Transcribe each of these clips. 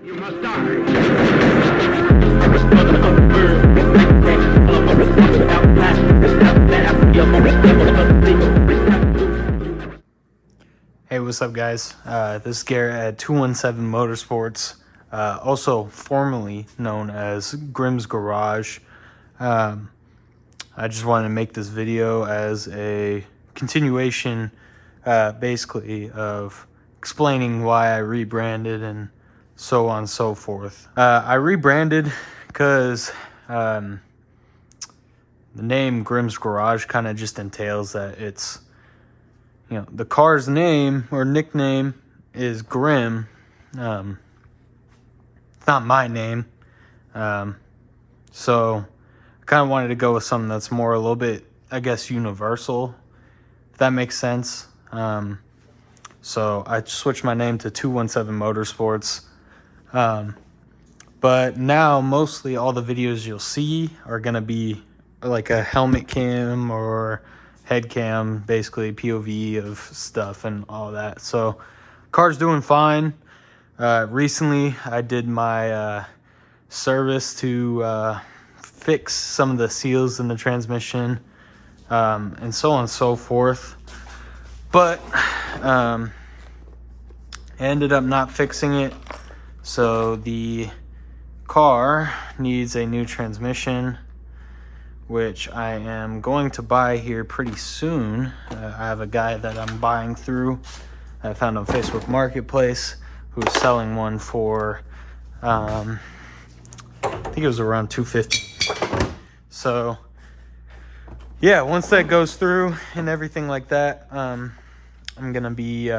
You must die. Hey, what's up, guys? This is Garrett at 217 Motorsports, also formerly known as Grimm's Garage. I just wanted to make this video as a continuation, basically, of explaining why I rebranded and so on and so forth. I rebranded because the name Grimm's Garage kind of just entails that it's, you know, the car's name or nickname is Grimm. It's not my name. So I kind of wanted to go with something that's more a little bit, I guess, universal, if that makes sense. So I switched my name to 217 Motorsports. But now mostly all the videos you'll see are going to be like a helmet cam or head cam, basically POV of stuff and all that. So car's doing fine. Recently I did my service to fix some of the seals in the transmission, and so on and so forth. But I ended up not fixing it, so the car needs a new transmission, which I am going to buy here pretty soon. I have a guy that I'm buying through. I found on Facebook Marketplace who's selling one for, I think it was around $250. So yeah, once that goes through and everything like that, I'm gonna be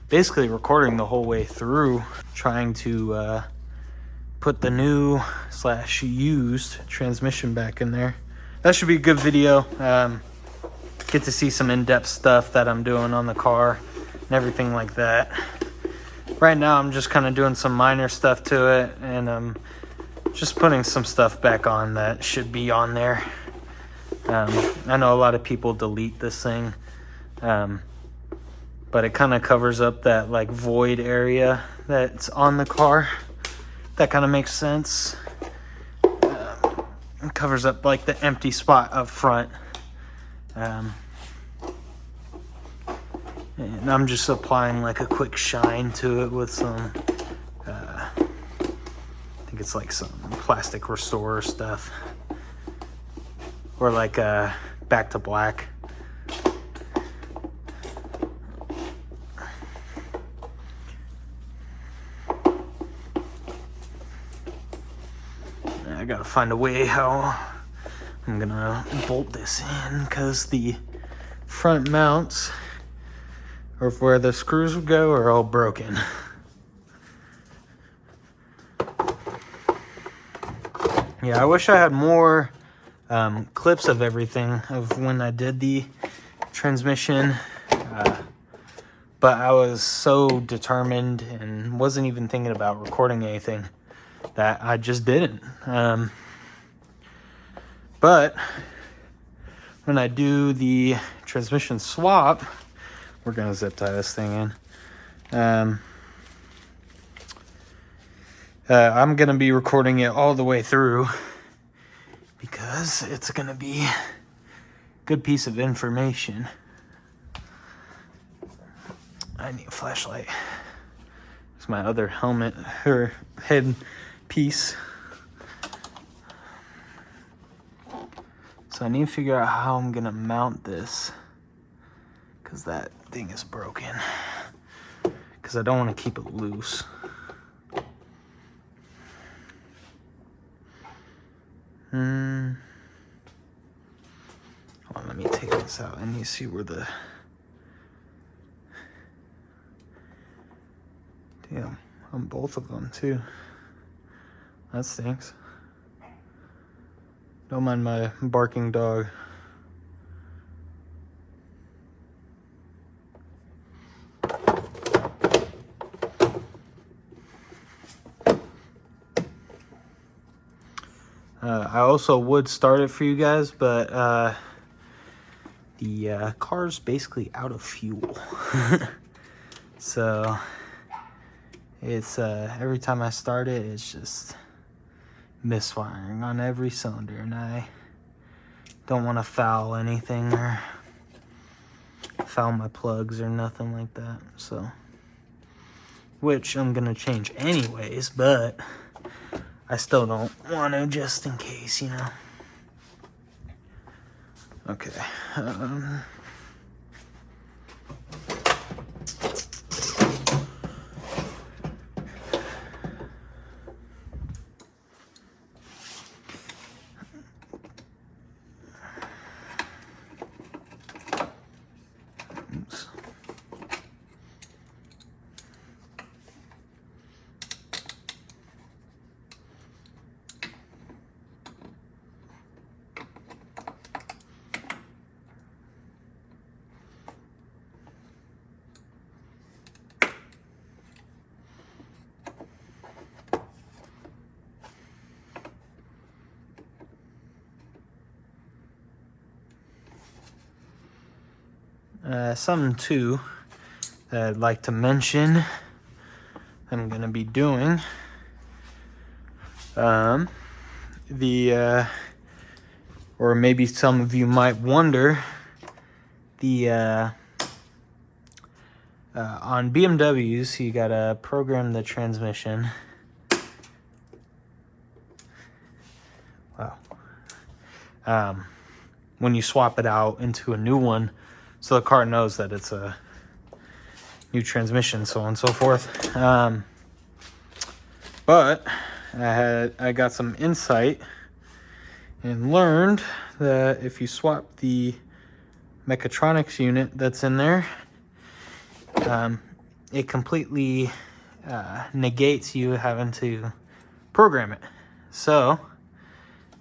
basically recording the whole way through, trying to put the new / used transmission back in there. That should be a good video. Get to see some in-depth stuff that I'm doing on the car and everything like that. Right now I'm just kind of doing some minor stuff to it, and just putting some stuff back on that should be on there. I know a lot of people delete this thing, but it kind of covers up that like void area that's on the car. That kind of makes sense. It covers up like the empty spot up front. And I'm just applying like a quick shine to it with some, I think it's like some plastic restorer stuff. Or like back to black. I gotta find a way how I'm gonna bolt this in, because the front mounts, or where the screws would go, are all broken. Yeah, I wish I had more clips of everything of when I did the transmission, but I was so determined and wasn't even thinking about recording anything that I just didn't. But when I do the transmission swap, we're gonna zip tie this thing in. I'm gonna be recording it all the way through, because it's gonna be a good piece of information. I need a flashlight. It's my other helmet or head piece. So I need to figure out how I'm gonna mount this, because that thing is broken. Because I don't want to keep it loose. Hold on, let me take this out and you see where the... Damn, on both of them too. That stinks. Don't mind my barking dog. I also would start it for you guys, but the car's basically out of fuel. So it's every time I start it, it's just misfiring on every cylinder, and I don't want to foul anything or foul my plugs or nothing like that. So, which I'm gonna change anyways, but I still don't want to, just in case, you know. Okay. Oops. Something too that I'd like to mention I'm gonna be doing or maybe some of you might wonder, on BMWs you gotta program the transmission. Wow. When you swap it out into a new one, so the car knows that it's a new transmission, so on and so forth. But I got some insight and learned that if you swap the mechatronics unit that's in there, it completely negates you having to program it. So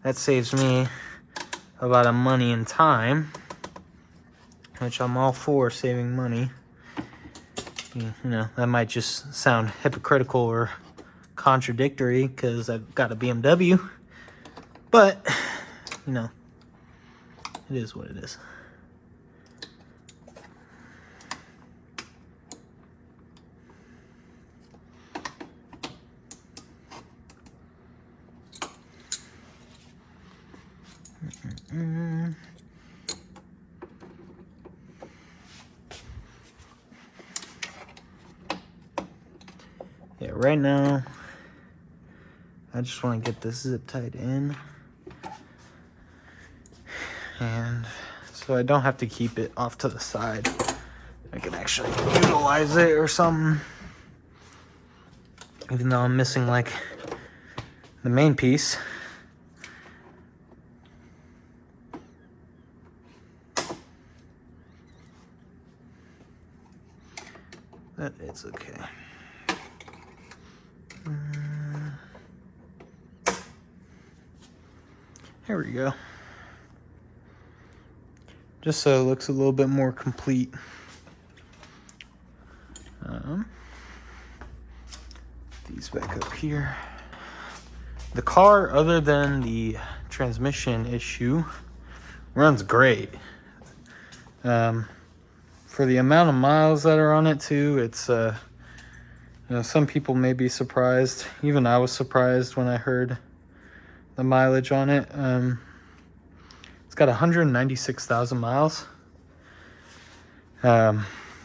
that saves me a lot of money and time, which I'm all for saving money. You know, that might just sound hypocritical or contradictory because I've got a BMW, but, you know, it is what it is. Yeah, right now, I just want to get this zip tied in. And so I don't have to keep it off to the side. I can actually utilize it or something. Even though I'm missing, like, the main piece. But it's okay. There we go. Just so it looks a little bit more complete. These back up here. The car, other than the transmission issue, runs great. For the amount of miles that are on it too, it's you know, some people may be surprised. Even I was surprised when I heard the mileage on it. It's got 196,000 miles,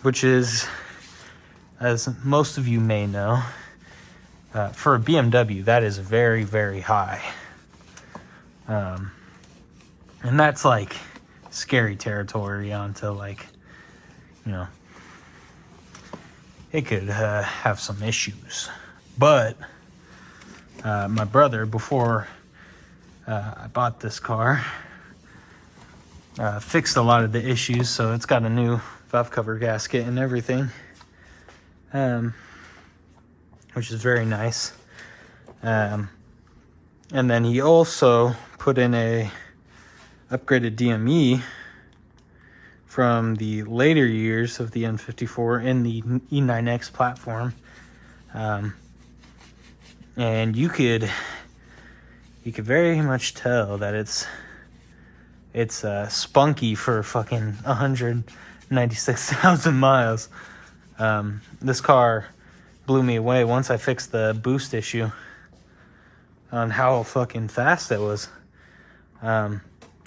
which is, as most of you may know, for a BMW, that is very, very high. And that's like scary territory onto, like, you know, it could have some issues. But my brother, before I bought this car, fixed a lot of the issues, so it's got a new valve cover gasket and everything, which is very nice. And then he also put in a upgraded DME from the later years of the N54 in the E9X platform. And you could very much tell that it's spunky for fucking 196,000 miles. This car blew me away once I fixed the boost issue on how fucking fast it was. And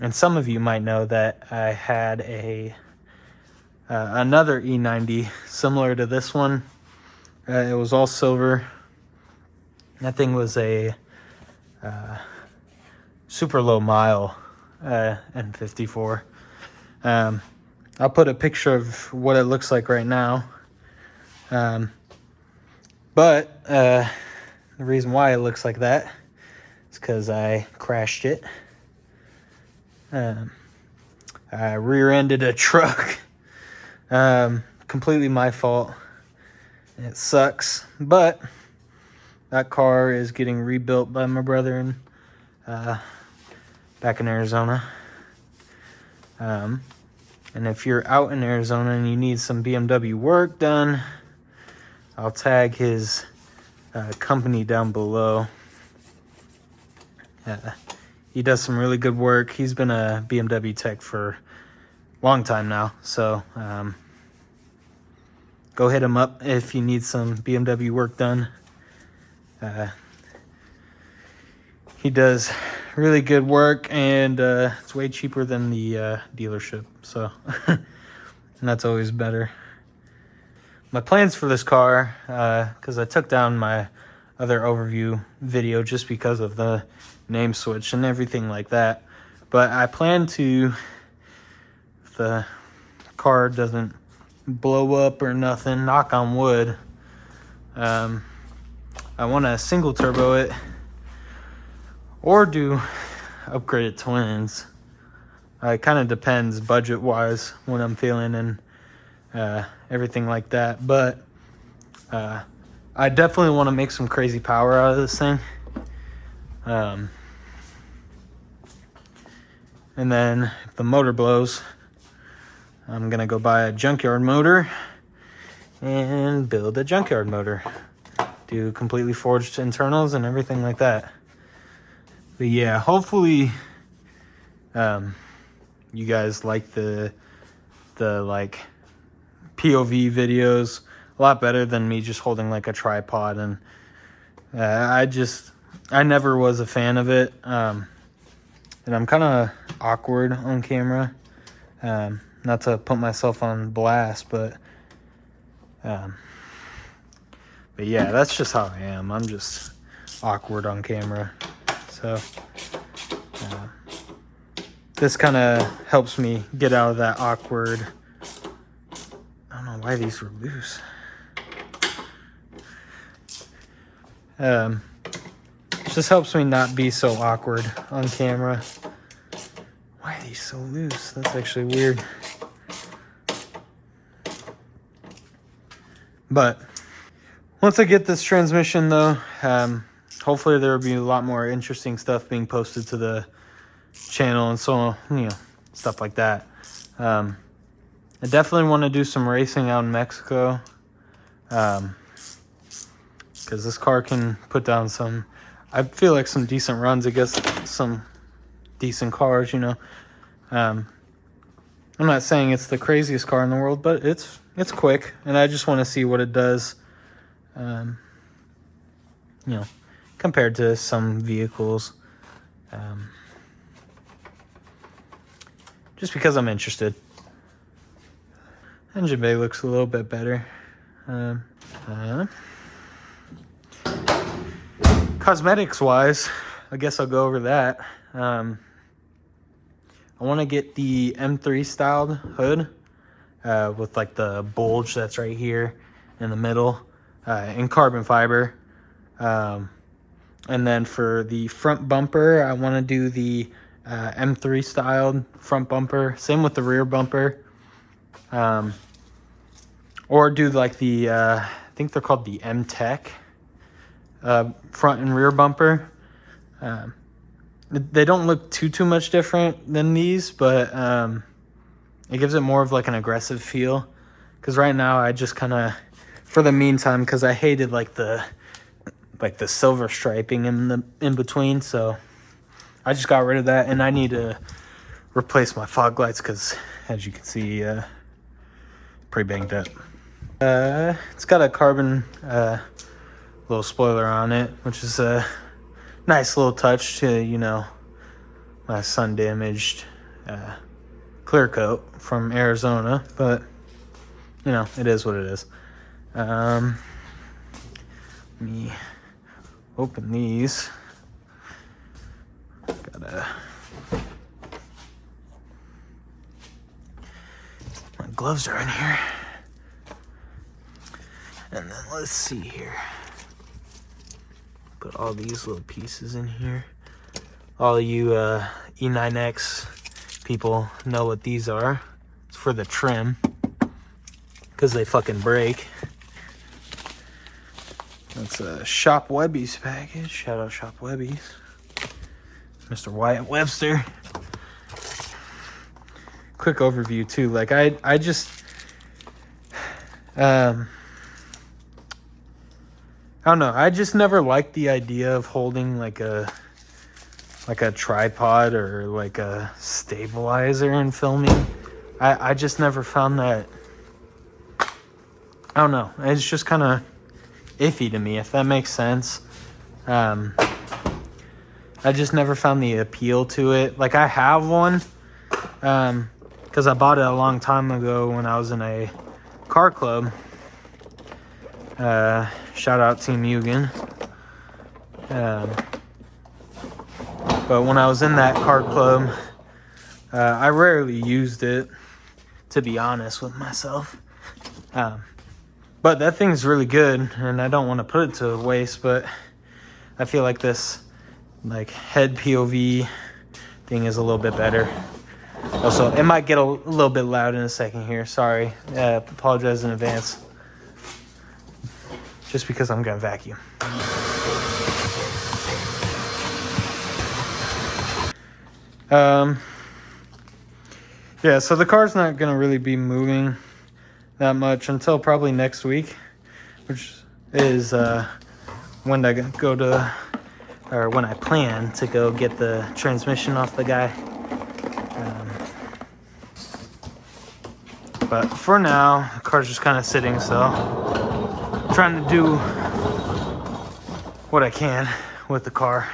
some of you might know that I had another E90 similar to this one. It was all silver. That thing was a super low mile N54. I'll put a picture of what it looks like right now. But the reason why it looks like that is because I crashed it. I rear-ended a truck. Completely my fault. It sucks, but that car is getting rebuilt by my brother back in Arizona. And if you're out in Arizona and you need some BMW work done, I'll tag his company down below. He does some really good work. He's been a BMW tech for a long time now. So go hit him up if you need some BMW work done. He does really good work, and it's way cheaper than the dealership. So and that's always better. My plans for this car, because I took down my other overview video just because of the name switch and everything like that. But I plan to, if the car doesn't blow up or nothing, knock on wood, I want to single turbo it or do upgraded twins. It kind of depends budget wise what I'm feeling and everything like that. But I definitely want to make some crazy power out of this thing. And then if the motor blows, I'm gonna go buy a junkyard motor and build a junkyard motor. Do completely forged internals and everything like that. But yeah, hopefully you guys like the like POV videos a lot better than me just holding like a tripod. And I never was a fan of it. And I'm kind of awkward on camera. Not to put myself on blast, but yeah, that's just how I am. I'm just awkward on camera. So this kind of helps me get out of that awkward. I don't know why these were loose. Just helps me not be so awkward on camera. Why are these so loose? That's actually weird. But once I get this transmission though, hopefully there will be a lot more interesting stuff being posted to the channel and so, stuff like that. I definitely want to do some racing out in Mexico. Because this car can put down some, I feel like some decent runs against some decent cars, I'm not saying it's the craziest car in the world, but it's quick, and I just want to see what it does, compared to some vehicles. Just because I'm interested. Engine bay looks a little bit better. Cosmetics wise, I guess I'll go over that. I want to get the M3 styled hood with like the bulge that's right here in the middle in carbon fiber. And then for the front bumper, I want to do the M3 styled front bumper. Same with the rear bumper. Or do like the, I think they're called the M-Tech front and rear bumper. They don't look too much different than these, but it gives it more of like an aggressive feel. Because right now I just kind of, for the meantime, because I hated like the silver striping in between, so I just got rid of that. And I need to replace my fog lights because, as you can see, pretty banged up. It's got a carbon little spoiler on it, which is a nice little touch to, you know, my sun damaged clear coat from Arizona, but you know, it is what it is. Let me open these. My gloves are in here. And then let's see here. Put all these little pieces in here. All of you E9X people know what these are. It's for the trim, because they fucking break. That's a Shop Webbies package. Shout out Shop Webbies. Mr. Wyatt Webster. Quick overview too. Like I just I don't know. I just never liked the idea of holding like a tripod or like a stabilizer in filming. I just never found that. I don't know. It's just kind of iffy to me, if that makes sense. I just never found the appeal to it. Like, I have one because I bought it a long time ago when I was in a car club. Shout out Team Mugen. But when I was in that car club, I rarely used it, to be honest with myself. But that thing's really good, and I don't want to put it to waste, but I feel like this like head POV thing is a little bit better. Also, it might get a little bit loud in a second here. Sorry. Apologize in advance. Just because I'm gonna vacuum. Yeah, so the car's not gonna really be moving that much until probably next week, which is when I go to, or when I plan to go get the transmission off the guy. But for now, the car's just kind of sitting, so I'm trying to do what I can with the car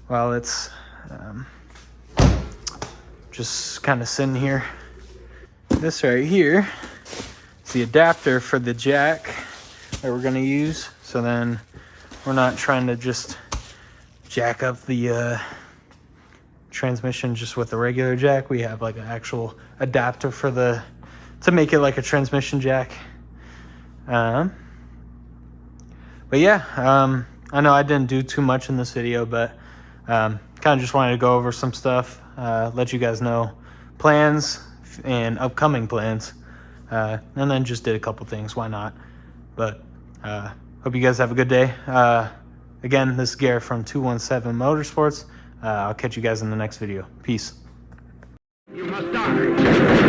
while it's just kind of sitting here. This right here is the adapter for the jack that we're gonna use. So then we're not trying to just jack up the transmission just with the regular jack. We have like an actual adapter for to make it like a transmission jack. But yeah, I know I didn't do too much in this video, but kind of just wanted to go over some stuff, let you guys know plans and upcoming plans, and then just did a couple things. Why not? But hope you guys have a good day. Again, this is Garrett from 217 Motorsports. I'll catch you guys in the next video. Peace. You must die.